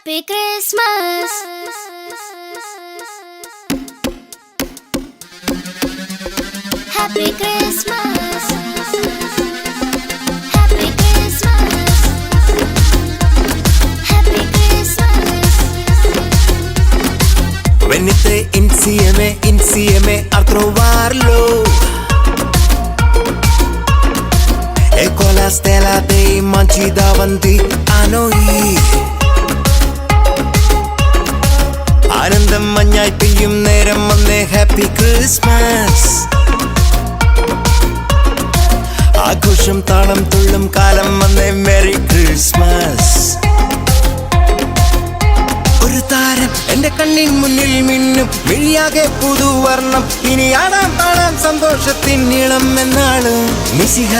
Happy Christmas. Happy Christmas. Happy Christmas. Happy Christmas. Venite insieme a trovarlo. E con la stella dei manci davanti a noi. ആനന്ദം മഞ്ഞായി പെയ്യും നേരം വന്നേ happy Christmas. ആഘോഷം താളം തുള്ളും കാലം വന്നേ മെറി ക്രിസ്മസ്. ഒരു താരം എന്റെ കണ്ണിൻ മുന്നിൽ മിന്നും മിഴിയാകെ പുതുവർണ്ണം. ഇനി ആടാം പാടാം സന്തോഷത്തിൻ നീളം എന്നാളും. മിശിഹ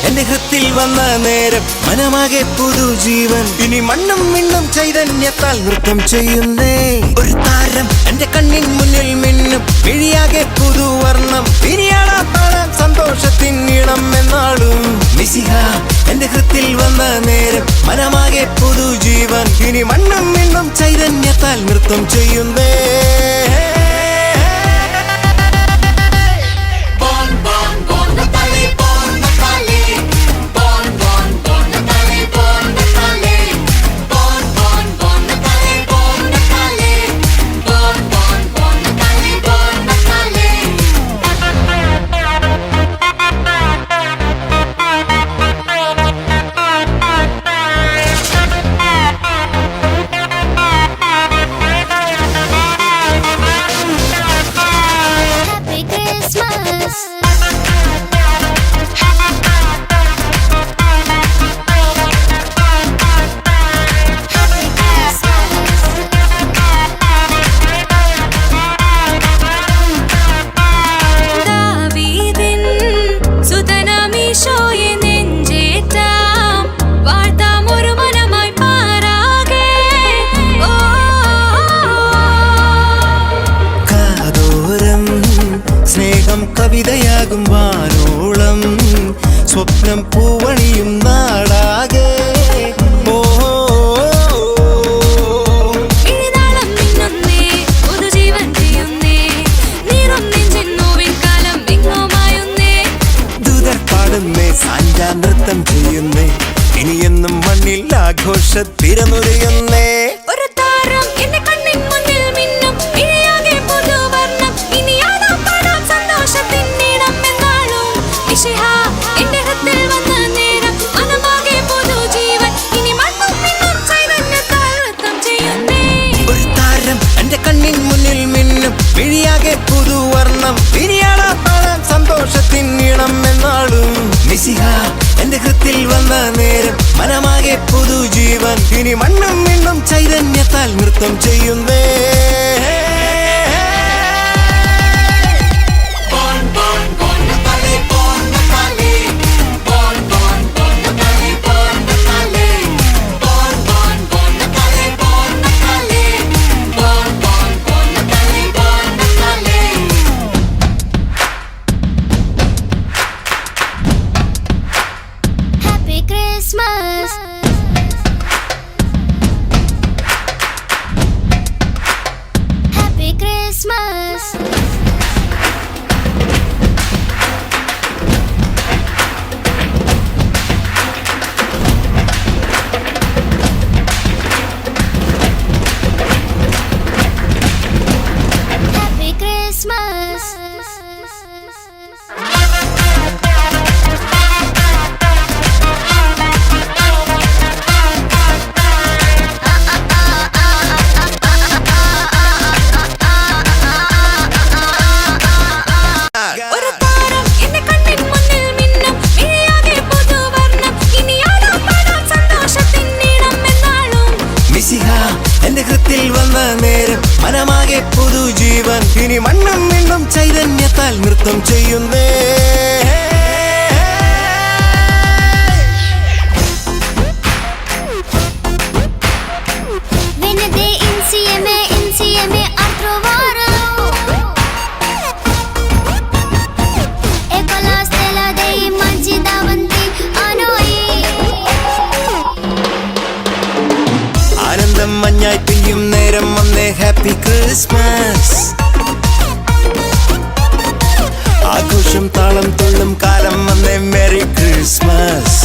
എന്റെ ഹൃത്തിൽ വന്ന നേരം മനമാകെ പുതുജീവൻ. ഇനി മണ്ണും മിണ്ണും ചൈതന്യത്താൽ നൃത്തം ചെയ്യുന്നേ. ഒരു താരം എന്റെ കണ്ണിൻ മുന്നിൽ മിന്നും മിഴിയാകെ പുതുവർണ്ണം. ഇനി ആടാം പാടാം സന്തോഷത്തിൻ നീളം എന്നാളും. മിശിഹ എന്റെ ഹൃത്തിൽ വന്ന നേരം മനമാകെ പുതുജീവൻ. ഇനി മണ്ണും മിണ്ണും ചൈതന്യത്താൽ നൃത്തം ചെയ്യുന്നേ. കവിതയാകും വാനോളം സ്വപ്നം പൂവണിയും നാടാകെ. ദൂതർ പാടുന്നേ സാന്റ നൃത്തം ചെയ്യുന്നേ. ഇനിയെന്നും മണ്ണിൽ ആഘോഷ തിരനുരയുന്നേ. വിഴിയാകെ പുതുവർണ്ണം. ഇനിയാളാ പാടാൻ സന്തോഷത്തിൻ നീളം എന്നാളും. മിശിഹ എന്റെ ഹൃത്തിൽ വന്ന നേരം മനമാകെ പുതുജീവൻ. ഇനി മണ്ണും മിണ്ണും ചൈതന്യത്താൽ നൃത്തം ചെയ്യുന്നേ. Christmas. Happy Christmas. Happy Christmas. എന്റെ ഹൃത്തിൽ വന്ന നേരം മനമാകെ പുതുജീവൻ. ഇനി മണ്ണും മിണ്ണും ചൈതന്യത്താൽ നൃത്തം ചെയ്യുന്നേ. Venite insieme a trovarlo. E con la stella dei manci davanti a noi. ജീവിതം മഞ്ഞായി പെയ്യും നേരം വന്നേ ഹാപ്പി ക്രിസ്മസ് ആഘോഷം താളം തുള്ളും കാലം വന്നേ മെറി ക്രിസ്മസ്